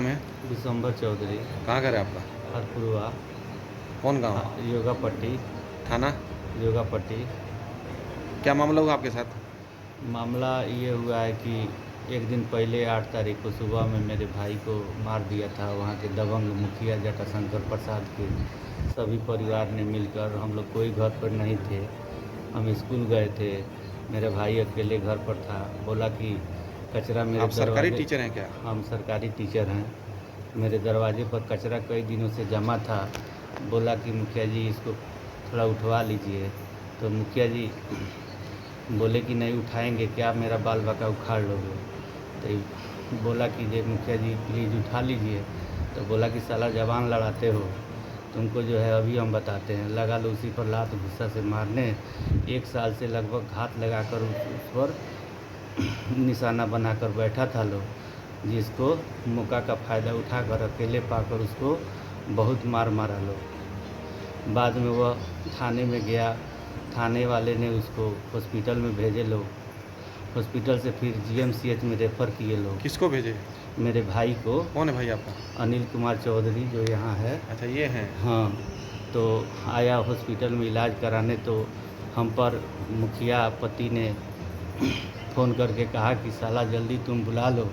नाम है? दिसंबर चौधरी। कहाँ घर है आपका? हरपुरवा। कौन गाँव? योगा पट्टी। थाना? योगा पट्टी। क्या मामला हुआ आपके साथ? मामला ये हुआ है कि एक दिन पहले 8 तारीख को सुबह में मेरे भाई को मार दिया था। वहाँ के दबंग मुखिया जटाशंकर प्रसाद के सभी परिवार ने मिलकर, हम लोग कोई घर पर नहीं थे, हम स्कूल गए थे। मेरे भाई अकेले घर पर था। बोला कि कचरा मेरे आप सरकारी दरवाजे। टीचर हैं क्या? हम सरकारी टीचर हैं। मेरे दरवाजे पर कचरा कई दिनों से जमा था। बोला कि मुखिया जी इसको थोड़ा उठवा लीजिए। तो मुखिया जी बोले कि नहीं उठाएंगे, क्या मेरा बाल बका उखाड़ लोगे? तो बोला कि ये मुखिया जी प्लीज़ उठा लीजिए। तो बोला कि साला जवान लड़ाते हो, तुमको जो है अभी हम बताते हैं। लगा लो उसी पर लात गुस्सा से मारने। 1 साल से लगभग घात लगाकर उस पर निशाना बनाकर बैठा था लोग, जिसको मौका का फ़ायदा उठाकर अकेले पाकर उसको बहुत मार मारा लोग। बाद में वह थाने में गया। थाने वाले ने उसको हॉस्पिटल में भेजे लोग। हॉस्पिटल से फिर जीएमसीएच में रेफ़र किए लोग। किसको भेजे? मेरे भाई को। कौन है भाई आपका? अनिल कुमार चौधरी जो यहाँ है। अच्छा, ये हैं। हाँ, तो आया हॉस्पिटल में इलाज कराने, तो हम पर मुखिया पति ने फ़ोन करके कहा कि साला जल्दी तुम बुला लो,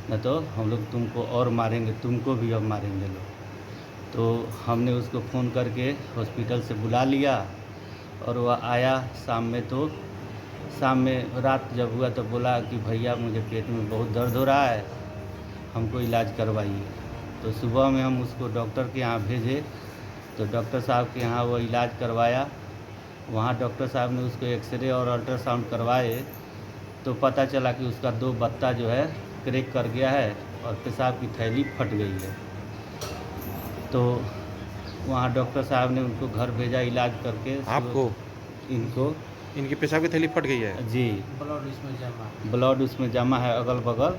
नहीं तो हम लोग तुमको और मारेंगे, तुमको भी अब मारेंगे लोग। तो हमने उसको फ़ोन करके हॉस्पिटल से बुला लिया और वह आया शाम में। तो शाम में रात जब हुआ तो बोला कि भैया मुझे पेट में बहुत दर्द हो रहा है, हमको इलाज करवाइए। तो सुबह में हम उसको डॉक्टर के यहाँ भेजे। तो डॉक्टर साहब के यहाँ वो इलाज करवाया। वहाँ डॉक्टर साहब ने उसको एक्सरे और अल्ट्रासाउंड करवाए, तो पता चला कि उसका 2 बत्ता जो है क्रैक कर गया है और पेशाब की थैली फट गई है। तो वहाँ डॉक्टर साहब ने उनको घर भेजा इलाज करके। आपको? इनको। इनकी पेशाब की थैली फट गई है? जी। ब्लड उसमें जमा है अगल बगल।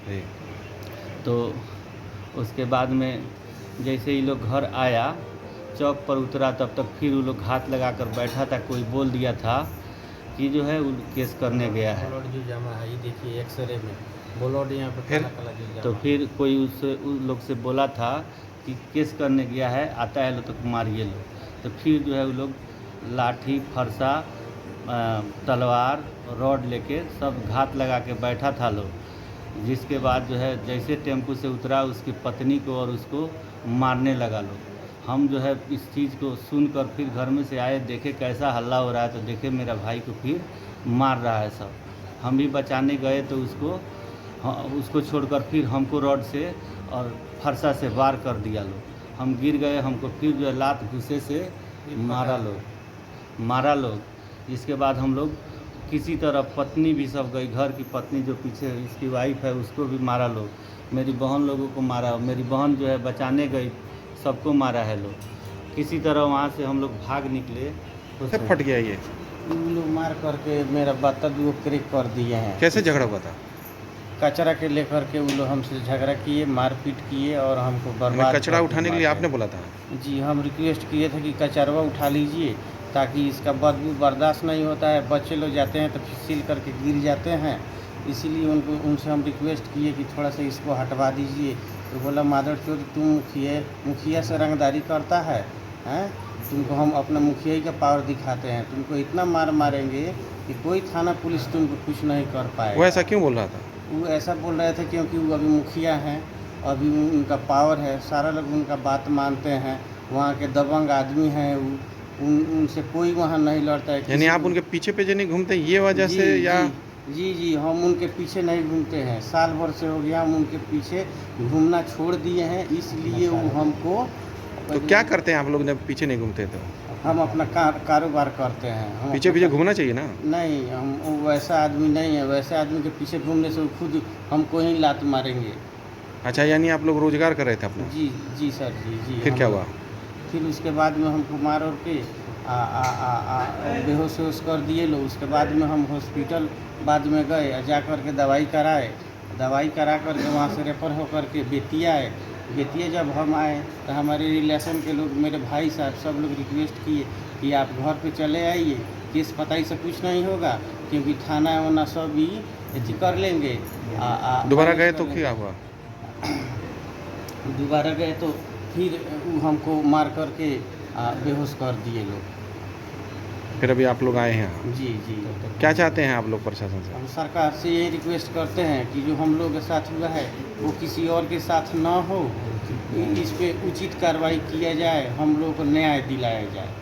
जी। तो उसके बाद में जैसे ही लोग घर आया, चौक पर उतरा, तब तक फिर वो लोग घात लगा कर बैठा था। कोई बोल दिया था कि जो है वो केस करने गया है। ब्लड जो जमा है ये देखिए एक्सरे में ब्लड यहाँ पे फिर? काला काला जो जमा तो फिर कोई उस लोग से बोला था कि केस करने गया है, आता है लो तो मारिए लो। तो फिर जो है वो लोग लाठी, फरसा, तलवार, रॉड लेके सब घात लगा के बैठा था लोग। जिसके बाद जो है जैसे टेम्पू से उतरा, उसकी पत्नी को और उसको मारने लगा लोग। हम जो है इस चीज़ को सुनकर फिर घर में से आए, देखे कैसा हल्ला हो रहा है, तो देखे मेरा भाई को फिर मार रहा है सब। हम भी बचाने गए तो उसको छोड़कर फिर हमको रॉड से और फरसा से वार कर दिया लोग। हम गिर गए, हमको फिर जो है लात घुसे से मारा लोग। इसके बाद हम लोग किसी तरह, पत्नी भी सब गई, घर की पत्नी जो पीछे इसकी वाइफ है उसको भी मारा लोग। मेरी बहन लोगों को मारा, मेरी बहन जो है बचाने गई, सबको मारा है लोग। किसी तरह वहाँ से हम लोग भाग निकले। कैसे फट गया ये? उन लोग मार करके मेरा बत्ता वो क्रैक कर दिए हैं। कैसे झगड़ा हुआ था? कचरा के लेकर के वो लोग हमसे झगड़ा किए, मारपीट किए और हमको बर्बाद। कचरा उठाने के लिए आपने बोला था? जी, हम रिक्वेस्ट किए थे कि कचरवा उठा लीजिए, ताकि इसका बदबू बर्दाश्त नहीं होता है। बच्चे लोग जाते हैं तो फिसल करके गिर जाते हैं, इसीलिए उनसे हम रिक्वेस्ट किए कि थोड़ा सा इसको हटवा दीजिए। तो बोला मादर चोद, तुम मुखिया से रंगदारी करता है हैं? तुमको हम अपना मुखिया ही का पावर दिखाते हैं, तुमको इतना मार मारेंगे कि कोई थाना पुलिस तुमको कुछ नहीं कर पाएगा। वो ऐसा क्यों बोल रहा था? वो ऐसा बोल रहे थे क्योंकि वो अभी मुखिया हैं, अभी उनका पावर है, सारा लोग उनका बात मानते हैं। वहाँ के दबंग आदमी हैं, उनसे कोई वहाँ नहीं लड़ता है। यानी आप उनके पीछे पीछे नहीं घूमते ये वजह से? या जी, हम उनके पीछे नहीं घूमते हैं। साल भर से हो गया हम उनके पीछे घूमना छोड़ दिए हैं, इसलिए वो हमको। तो क्या करते हैं आप लोग जब पीछे नहीं घूमते? तो हम अपना कारोबार करते हैं। हम पीछे पीछे घूमना चाहिए ना? नहीं, हम वैसा आदमी नहीं है। वैसे आदमी के पीछे घूमने से वो खुद हमको ही लात मारेंगे। अच्छा, यानी आप लोग रोजगार कर रहे थे अपना? जी सर जी। फिर क्या हुआ? फिर उसके बाद में हमको मार और के बेहोश वेहोश कर दिए लोग। उसके बाद में हम हॉस्पिटल बाद में गए, जा कर के दवाई कराए। दवाई करा कर के वहाँ से रेफर होकर के बेतिया आए। बेतिया जब हम आए तो हमारे रिलेशन के लोग, मेरे भाई साहब सब लोग रिक्वेस्ट किए कि आप घर पे चले आइए, केस पताई से कुछ नहीं होगा, क्योंकि थाना वाना सब भी कर लेंगे। दोबारा गए तो क्या हुआ? दोबारा गए तो फिर वो हमको मार करके बेहोश कर दिए लोग। फिर अभी आप लोग आए हैं यहाँ। जी जी। क्या चाहते हैं आप लोग प्रशासन से? हम सरकार से ये रिक्वेस्ट करते हैं कि जो हम लोग के साथ हुआ है वो किसी और के साथ ना हो, इस पे उचित कार्रवाई किया जाए, हम लोग को न्याय दिलाया जाए।